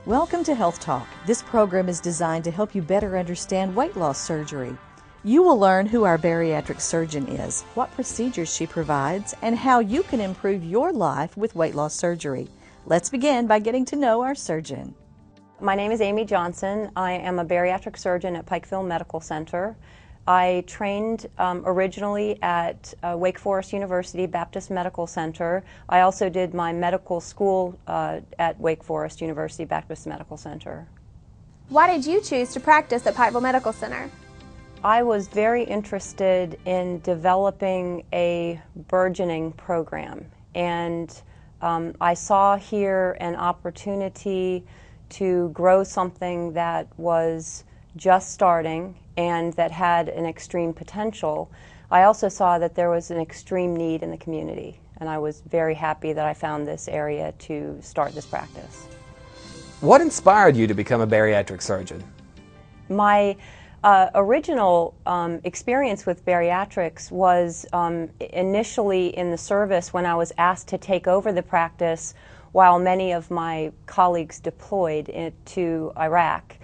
Welcome to Health Talk. This program is designed to help you better understand weight loss surgery. You will learn who our bariatric surgeon is, what procedures she provides, and how you can improve your life with weight loss surgery. Let's begin by getting to know our surgeon. My name is Amy Johnson. I am a bariatric surgeon at Pikeville Medical Center. I trained originally at Wake Forest University Baptist Medical Center. I also did my medical school at Wake Forest University Baptist Medical Center. Why did you choose to practice at Pikeville Medical Center? I was very interested in developing a burgeoning program, and I saw here an opportunity to grow something that was just starting and that had an extreme potential. I also saw that there was an extreme need in the community, and I was very happy that I found this area to start this practice. What inspired you to become a bariatric surgeon? My original experience with bariatrics was initially in the service when I was asked to take over the practice while many of my colleagues deployed to Iraq.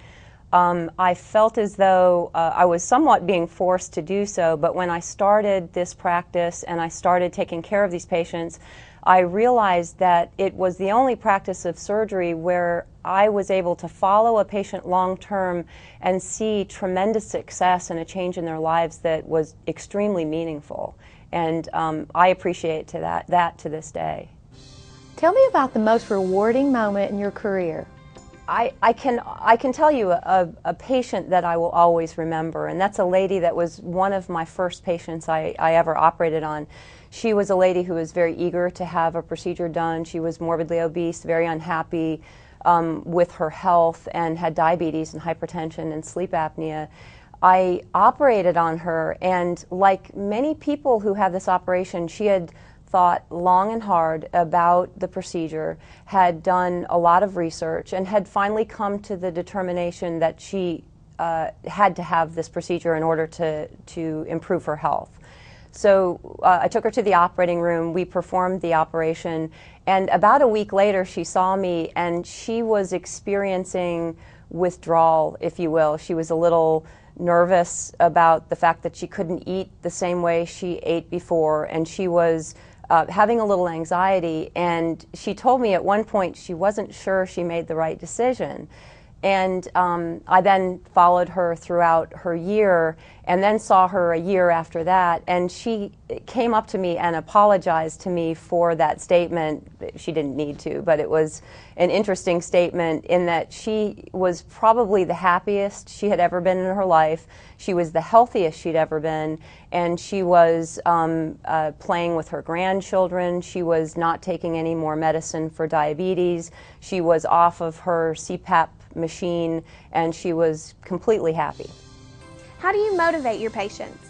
I felt as though I was somewhat being forced to do so, but when I started this practice and I started taking care of these patients, I realized that it was the only practice of surgery where I was able to follow a patient long term and see tremendous success and a change in their lives that was extremely meaningful. And I appreciate that to this day. Tell me about the most rewarding moment in your career. I can tell you a patient that I will always remember, and that's a lady that was one of my first patients I ever operated on. She was a lady who was very eager to have a procedure done. She was morbidly obese, very unhappy with her health, and had diabetes and hypertension and sleep apnea. I operated on her, and like many people who have this operation, she had thought long and hard about the procedure, had done a lot of research, and had finally come to the determination that she had to have this procedure in order to improve her health. So I took her to the operating room, we performed the operation, and about a week later she saw me and she was experiencing withdrawal, if you will. She was a little nervous about the fact that she couldn't eat the same way she ate before, and she was having a little anxiety, and she told me at one point she wasn't sure she made the right decision. And I then followed her throughout her year and then saw her a year after that, and she came up to me and apologized to me for that statement. She didn't need to, but it was an interesting statement in that she was probably the happiest she had ever been in her life. She was the healthiest she'd ever been, and she was playing with her grandchildren. She was not taking any more medicine for diabetes. She was off of her CPAP machine, and she was completely happy. How do you motivate your patients?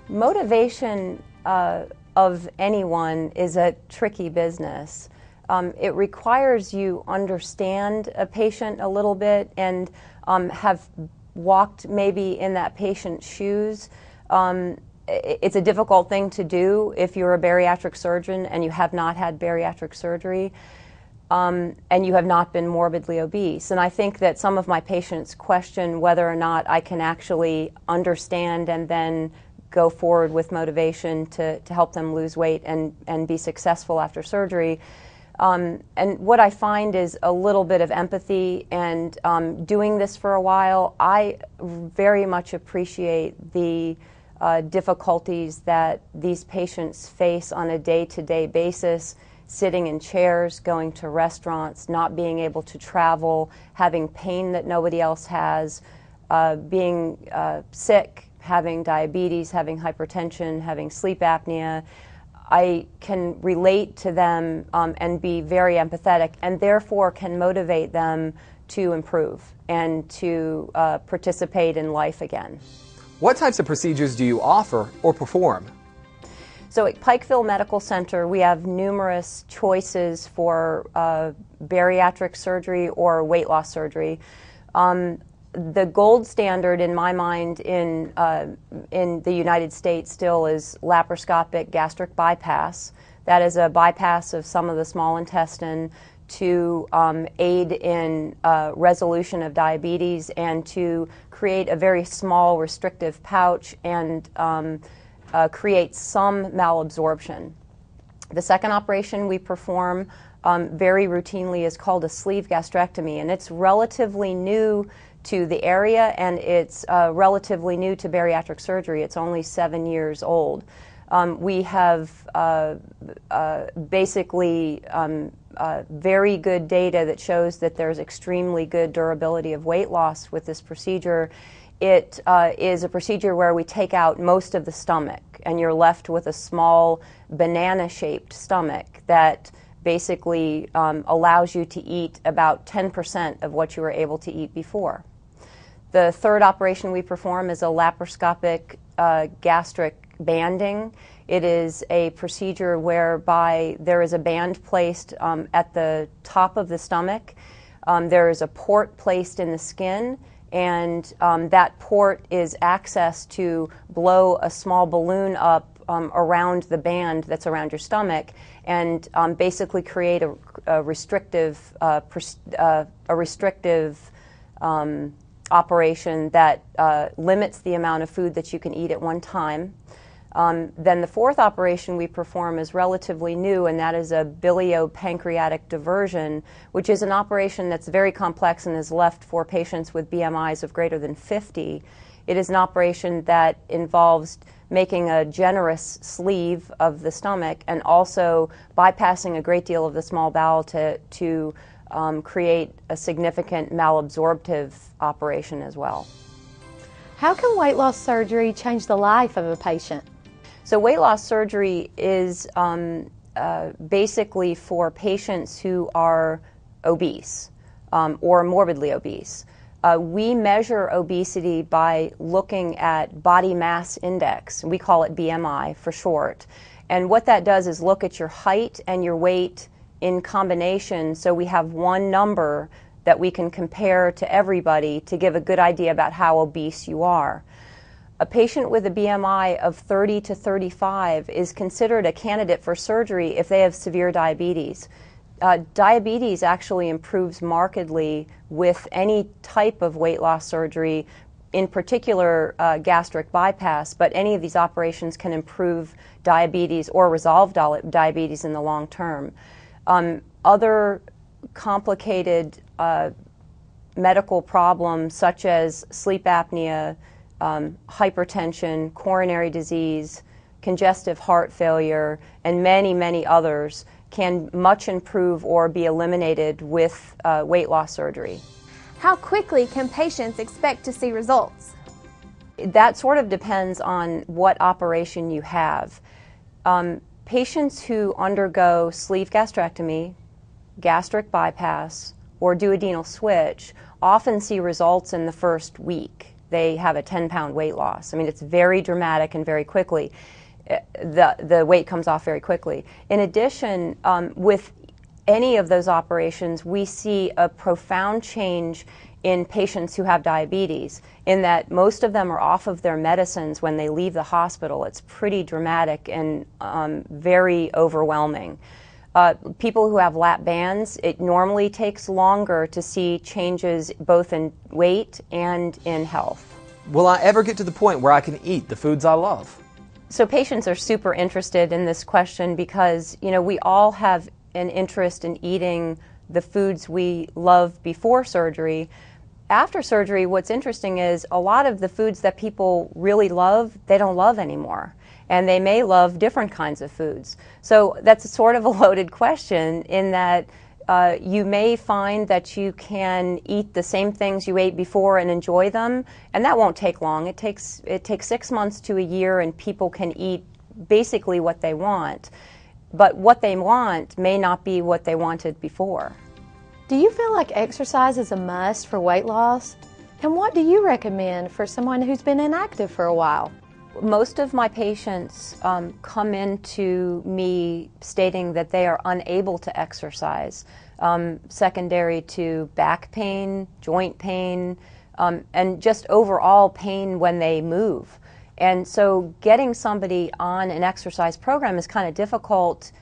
Motivation of anyone is a tricky business. It requires you understand a patient a little bit and have walked maybe in that patient's shoes. It's a difficult thing to do if you're a bariatric surgeon and you have not had bariatric surgery. And you have not been morbidly obese. And I think that some of my patients question whether or not I can actually understand and then go forward with motivation to help them lose weight and be successful after surgery. And what I find is a little bit of empathy, and doing this for a while, I very much appreciate the difficulties that these patients face on a day-to-day basis, sitting in chairs, going to restaurants, not being able to travel, having pain that nobody else has, being sick, having diabetes, having hypertension, having sleep apnea. I can relate to them and be very empathetic, and therefore can motivate them to improve and to participate in life again. What types of procedures do you offer or perform? So at Pikeville Medical Center, we have numerous choices for bariatric surgery or weight loss surgery. The gold standard in my mind in the United States still is laparoscopic gastric bypass. That is a bypass of some of the small intestine to aid in resolution of diabetes and to create a very small restrictive pouch and create some malabsorption. The second operation we perform very routinely is called a sleeve gastrectomy, and it's relatively new to the area, and it's relatively new to bariatric surgery. It's only 7 years old. We have basically very good data that shows that there's extremely good durability of weight loss with this procedure. It is a procedure where we take out most of the stomach, and you're left with a small banana-shaped stomach that basically allows you to eat about 10% of what you were able to eat before. The third operation we perform is a laparoscopic gastric banding. It is a procedure whereby there is a band placed at the top of the stomach. There is a port placed in the skin, and that port is accessed to blow a small balloon up around the band that's around your stomach and basically create a restrictive operation that limits the amount of food that you can eat at one time. Then the fourth operation we perform is relatively new, and that is a biliopancreatic diversion, which is an operation that's very complex and is left for patients with BMIs of greater than 50. It is an operation that involves making a generous sleeve of the stomach and also bypassing a great deal of the small bowel to create a significant malabsorptive operation as well. How can weight loss surgery change the life of a patient? So weight loss surgery is basically for patients who are obese or morbidly obese. We measure obesity by looking at body mass index. We call it BMI for short. And what that does is look at your height and your weight in combination, so we have one number that we can compare to everybody to give a good idea about how obese you are. A patient with a BMI of 30 to 35 is considered a candidate for surgery if they have severe diabetes. Diabetes actually improves markedly with any type of weight loss surgery, in particular gastric bypass, but any of these operations can improve diabetes or resolve diabetes in the long term. Other complicated medical problems such as sleep apnea, hypertension, coronary disease, congestive heart failure, and many, many others can much improve or be eliminated with weight loss surgery. How quickly can patients expect to see results? That sort of depends on what operation you have. Patients who undergo sleeve gastrectomy, gastric bypass, or duodenal switch often see results in the first week. They have a 10-pound weight loss. I mean, it's very dramatic and very quickly. The weight comes off very quickly. In addition, with any of those operations, we see a profound change in patients who have diabetes, in that most of them are off of their medicines when they leave the hospital. It's pretty dramatic and very overwhelming. People who have lap bands, it normally takes longer to see changes both in weight and in health. Will I ever get to the point where I can eat the foods I love? So patients are super interested in this question because, you know, we all have an interest in eating the foods we love before surgery. After surgery, what's interesting is a lot of the foods that people really love, they don't love anymore. And they may love different kinds of foods. So that's sort of a loaded question in that you may find that you can eat the same things you ate before and enjoy them, and that won't take long. It takes 6 months to a year, and people can eat basically what they want. But what they want may not be what they wanted before. Do you feel like exercise is a must for weight loss? And what do you recommend for someone who's been inactive for a while? Most of my patients come into me stating that they are unable to exercise, secondary to back pain, joint pain, and just overall pain when they move. And so getting somebody on an exercise program is kind of difficult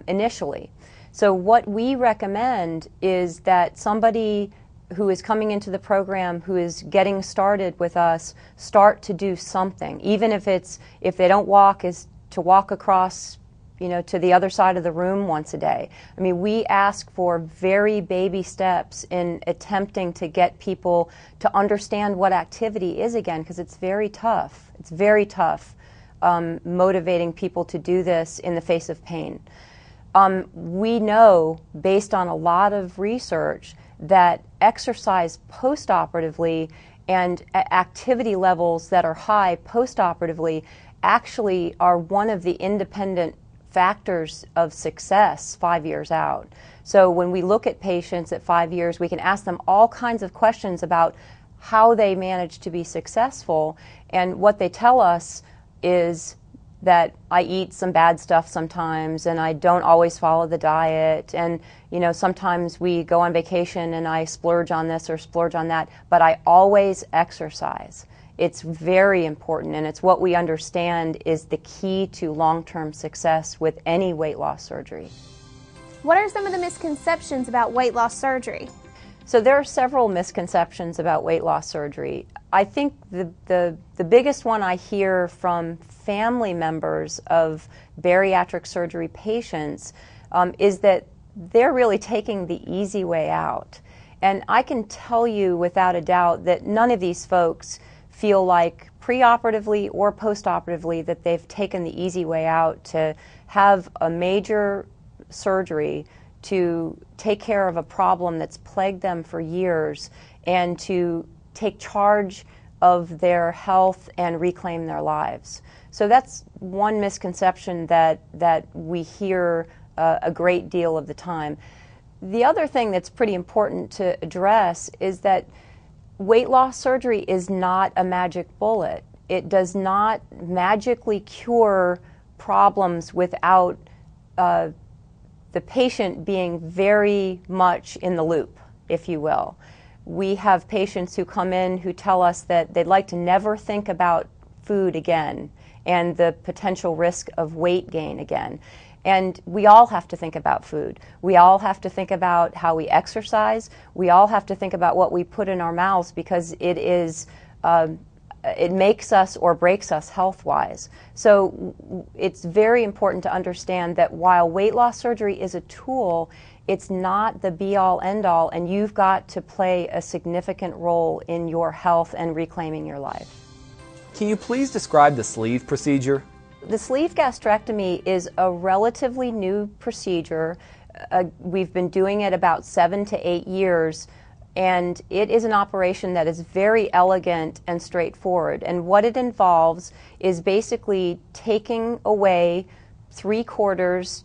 initially. So what we recommend is that somebody who is coming into the program, who is getting started with us, start to do something. Even if they don't walk, is to walk across, to the other side of the room once a day. I mean, we ask for very baby steps in attempting to get people to understand what activity is again, because it's very tough. It's very tough motivating people to do this in the face of pain. We know, based on a lot of research, that exercise postoperatively and activity levels that are high postoperatively actually are one of the independent factors of success 5 years out. So when we look at patients at 5 years, we can ask them all kinds of questions about how they manage to be successful, and what they tell us is that I eat some bad stuff sometimes, and I don't always follow the diet, and sometimes we go on vacation and I splurge on this or splurge on that, but I always exercise. It's very important, and it's what we understand is the key to long-term success with any weight loss surgery. What are some of the misconceptions about weight loss surgery? So there are several misconceptions about weight loss surgery. I think the biggest one I hear from family members of bariatric surgery patients is that they're really taking the easy way out. And I can tell you without a doubt that none of these folks feel like preoperatively or postoperatively that they've taken the easy way out to have a major surgery to take care of a problem that's plagued them for years and to take charge of their health and reclaim their lives. So that's one misconception that we hear a great deal of the time. The other thing that's pretty important to address is that weight loss surgery is not a magic bullet. It does not magically cure problems without the patient being very much in the loop, if you will. We have patients who come in who tell us that they'd like to never think about food again and the potential risk of weight gain again. And we all have to think about food. We all have to think about how we exercise. We all have to think about what we put in our mouths, because it is it makes us or breaks us health-wise. So it's very important to understand that while weight loss surgery is a tool, it's not the be-all, end-all, and you've got to play a significant role in your health and reclaiming your life. Can you please describe the sleeve procedure? The sleeve gastrectomy is a relatively new procedure. We've been doing it about 7 to 8 years, and it is an operation that is very elegant and straightforward. And what it involves is basically taking away 3/4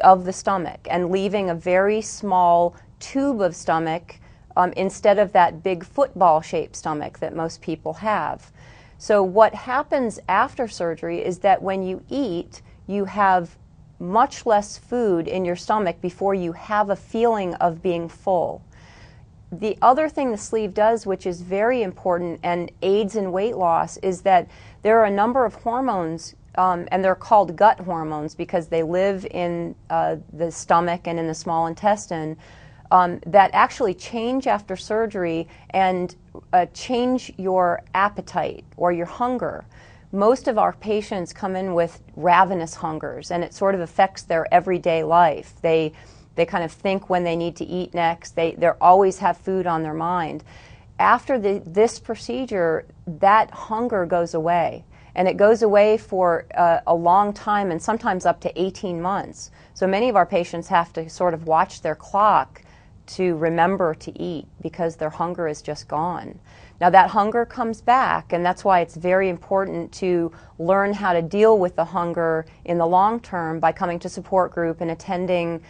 of the stomach and leaving a very small tube of stomach instead of that big football-shaped stomach that most people have. So what happens after surgery is that when you eat, you have much less food in your stomach before you have a feeling of being full. The other thing the sleeve does, which is very important and aids in weight loss, is that there are a number of hormones, and they're called gut hormones because they live in the stomach and in the small intestine, that actually change after surgery and change your appetite or your hunger. Most of our patients come in with ravenous hungers, and it sort of affects their everyday life. They kind of think when they need to eat next. They always have food on their mind. After this procedure, that hunger goes away, and it goes away for a long time, and sometimes up to 18 months. So many of our patients have to sort of watch their clock to remember to eat because their hunger is just gone. Now that hunger comes back, and that's why it's very important to learn how to deal with the hunger in the long term by coming to support group and attending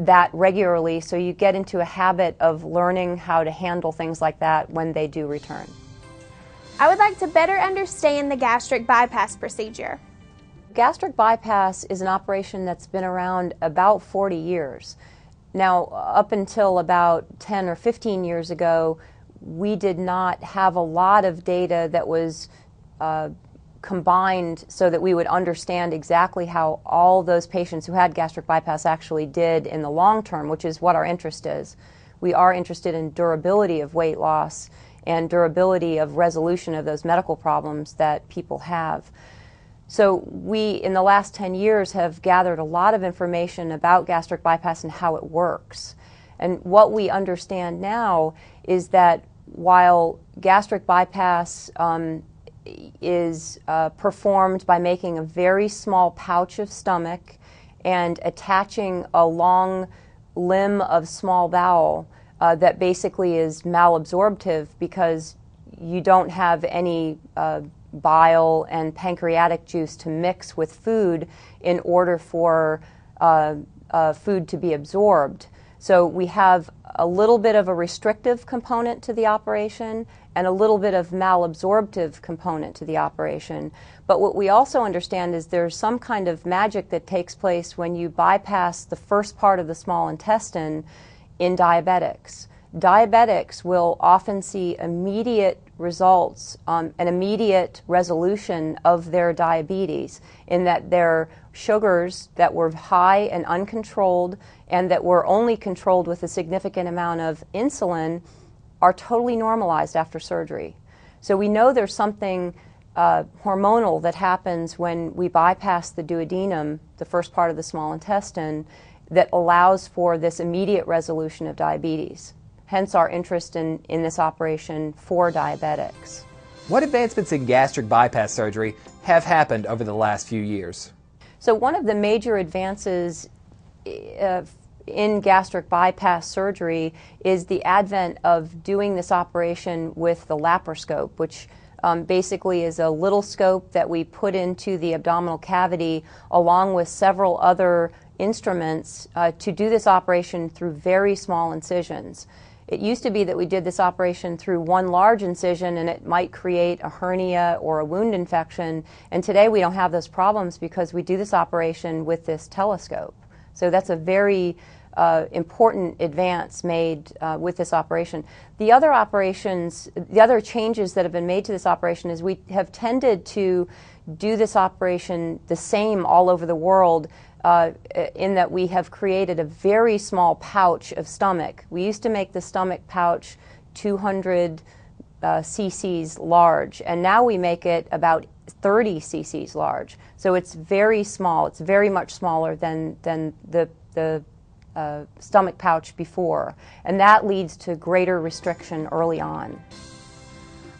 that regularly, so you get into a habit of learning how to handle things like that when they do return. I would like to better understand the gastric bypass procedure. Gastric bypass is an operation that's been around about 40 years. Now, up until about 10 or 15 years ago, we did not have a lot of data that was combined so that we would understand exactly how all those patients who had gastric bypass actually did in the long term, which is what our interest is. We are interested in durability of weight loss and durability of resolution of those medical problems that people have. So we, in the last 10 years, have gathered a lot of information about gastric bypass and how it works. And what we understand now is that while gastric bypass is performed by making a very small pouch of stomach and attaching a long limb of small bowel that basically is malabsorptive because you don't have any bile and pancreatic juice to mix with food in order for food to be absorbed. So we have a little bit of a restrictive component to the operation and a little bit of malabsorptive component to the operation. But what we also understand is there's some kind of magic that takes place when you bypass the first part of the small intestine in diabetics. Diabetics will often see immediate results, an immediate resolution of their diabetes, in that their sugars that were high and uncontrolled and that were only controlled with a significant amount of insulin are totally normalized after surgery. So we know there's something hormonal that happens when we bypass the duodenum, the first part of the small intestine, that allows for this immediate resolution of diabetes. Hence our interest in this operation for diabetics. What advancements in gastric bypass surgery have happened over the last few years? So one of the major advances in gastric bypass surgery is the advent of doing this operation with the laparoscope, which basically is a little scope that we put into the abdominal cavity along with several other instruments to do this operation through very small incisions. It used to be that we did this operation through one large incision and it might create a hernia or a wound infection, and today we don't have those problems because we do this operation with this telescope. So that's a very important advance made with this operation. The other changes that have been made to this operation is we have tended to do this operation the same all over the world, in that we have created a very small pouch of stomach. We used to make the stomach pouch 200 cc's large, and now we make it about 30 cc's large. So it's very small. It's very much smaller than the stomach pouch before, and that leads to greater restriction early on.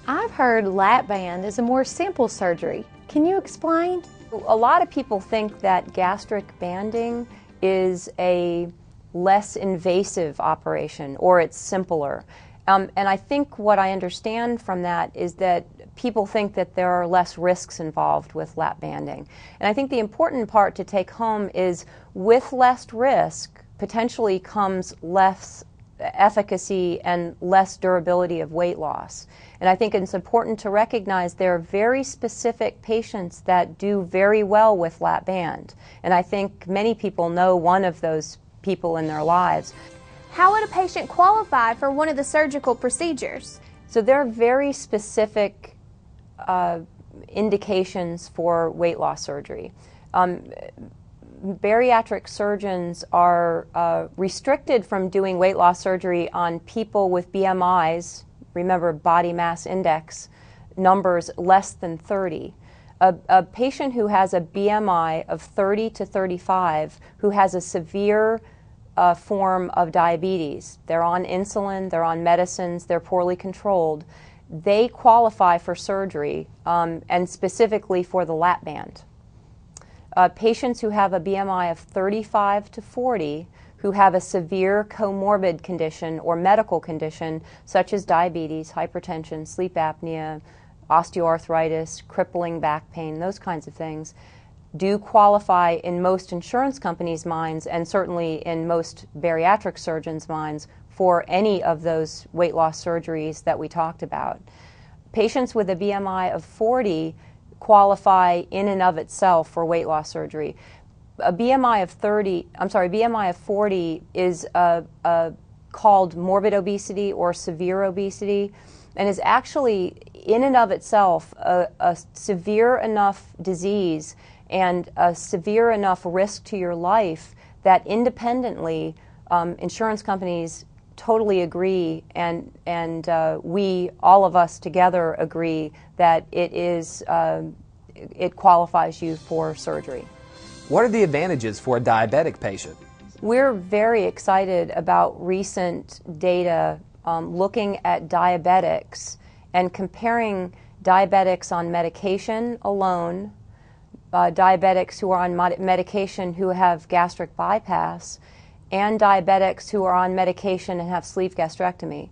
I've heard lap band is a more simple surgery. Can you explain? A lot of people think that gastric banding is a less invasive operation, or it's simpler. And I think what I understand from that is that people think that there are less risks involved with lap banding. And I think the important part to take home is with less risk potentially comes less efficacy and less durability of weight loss. And I think it's important to recognize there are very specific patients that do very well with lap band. And I think many people know one of those people in their lives. How would a patient qualify for one of the surgical procedures? So there are very specific indications for weight loss surgery. Bariatric surgeons are restricted from doing weight loss surgery on people with BMIs, remember body mass index, numbers less than 30. A patient who has a BMI of 30 to 35 who has a severe form of diabetes, they're on insulin, they're on medicines, they're poorly controlled, they qualify for surgery, and specifically for the lap band. Patients who have a BMI of 35 to 40 who have a severe comorbid condition or medical condition such as diabetes, hypertension, sleep apnea, osteoarthritis, crippling back pain, those kinds of things, do qualify in most insurance companies' minds and certainly in most bariatric surgeons' minds for any of those weight loss surgeries that we talked about. Patients with a BMI of 40 qualify in and of itself for weight loss surgery. A BMI of 40 is called morbid obesity or severe obesity, and is actually in and of itself a severe enough disease and a severe enough risk to your life that independently insurance companies totally agree, and we, all of us together, agree that it qualifies you for surgery. What are the advantages for a diabetic patient? We're very excited about recent data looking at diabetics and comparing diabetics on medication alone, diabetics who are on medication who have gastric bypass, and diabetics who are on medication and have sleeve gastrectomy.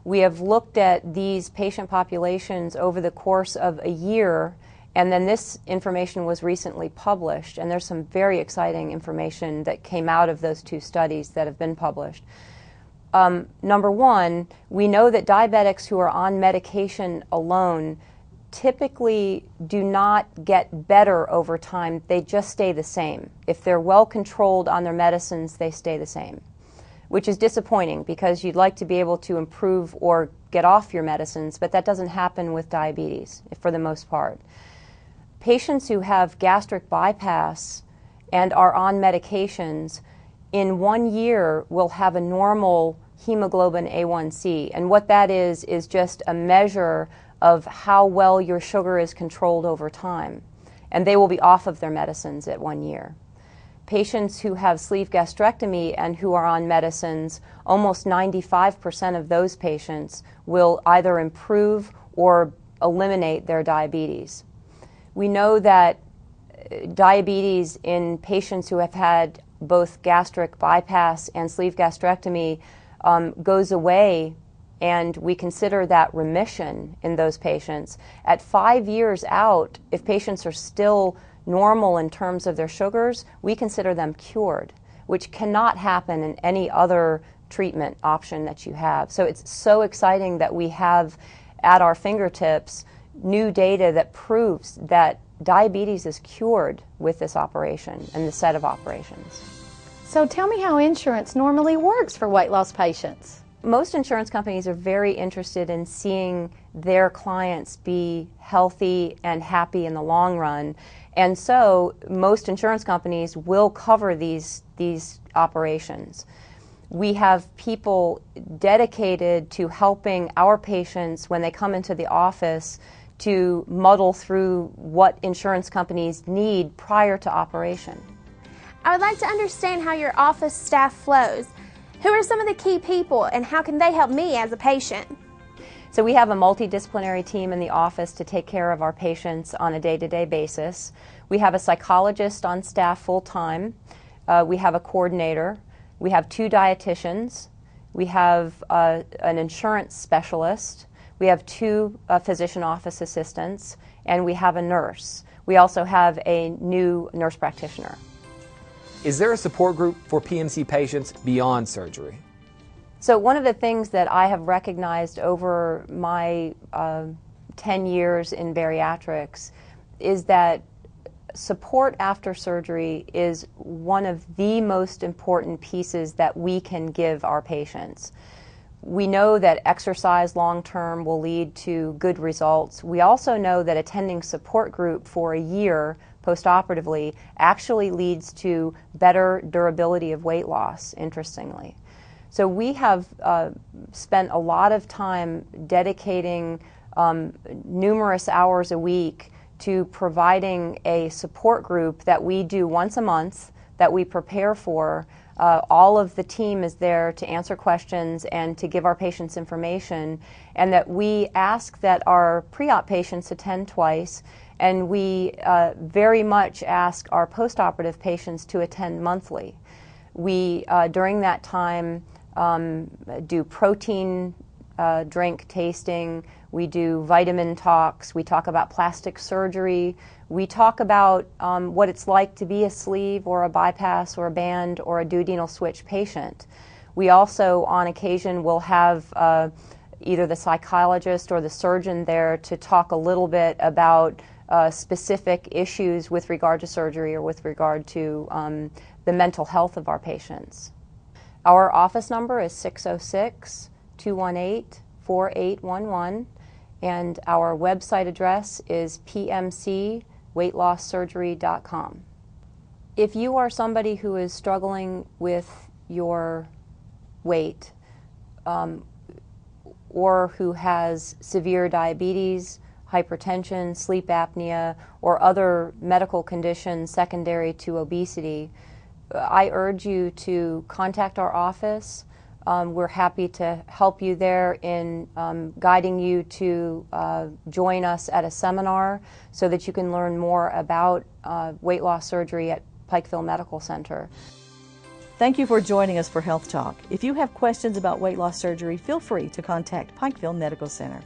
We have looked at these patient populations over the course of a year, and then this information was recently published, and there's some very exciting information that came out of those two studies that have been published. Number one, we know that diabetics who are on medication alone typically do not get better over time. They just stay the same. If they're well controlled on their medicines, they stay the same, which is disappointing because you'd like to be able to improve or get off your medicines, but that doesn't happen with diabetes for the most part. Patients who have gastric bypass and are on medications in 1 year will have a normal hemoglobin A1C, and what that is just a measure of how well your sugar is controlled over time, and they will be off of their medicines at 1 year. Patients who have sleeve gastrectomy and who are on medicines, almost 95% of those patients will either improve or eliminate their diabetes. We know that diabetes in patients who have had both gastric bypass and sleeve gastrectomy goes away, and we consider that remission in those patients. At 5 years out, if patients are still normal in terms of their sugars, we consider them cured, which cannot happen in any other treatment option that you have. So it's so exciting that we have at our fingertips new data that proves that diabetes is cured with this operation and the set of operations. So tell me how insurance normally works for weight loss patients. Most insurance companies are very interested in seeing their clients be healthy and happy in the long run, and so most insurance companies will cover these operations. We have people dedicated to helping our patients when they come into the office to muddle through what insurance companies need prior to operation. I would like to understand how your office staff flows. Who are some of the key people, and how can they help me as a patient? So we have a multidisciplinary team in the office to take care of our patients on a day-to-day basis. We have a psychologist on staff full-time. We have a coordinator. We have 2 dietitians. We have an insurance specialist. We have 2 physician office assistants, and we have a nurse. We also have a new nurse practitioner. Is there a support group for PMC patients beyond surgery? So one of the things that I have recognized over my 10 years in bariatrics is that support after surgery is one of the most important pieces that we can give our patients. We know that exercise long-term will lead to good results. We also know that attending support group for a year postoperatively actually leads to better durability of weight loss, interestingly. So we have spent a lot of time dedicating numerous hours a week to providing a support group that we do once a month, that we prepare for. All of the team is there to answer questions and to give our patients information, and that we ask that our pre-op patients attend twice, and we very much ask our postoperative patients to attend monthly. We, during that time, do protein drink tasting, we do vitamin talks, we talk about plastic surgery, we talk about what it's like to be a sleeve or a bypass or a band or a duodenal switch patient. We also, on occasion, will have either the psychologist or the surgeon there to talk a little bit about specific issues with regard to surgery or with regard to the mental health of our patients. Our office number is 606-218-5655. 888-4811, and our website address is pmcweightlosssurgery.com. If you are somebody who is struggling with your weight, or who has severe diabetes, hypertension, sleep apnea, or other medical conditions secondary to obesity, I urge you to contact our office. We're happy to help you there in guiding you to join us at a seminar so that you can learn more about weight loss surgery at Pikeville Medical Center. Thank you for joining us for Health Talk. If you have questions about weight loss surgery, feel free to contact Pikeville Medical Center.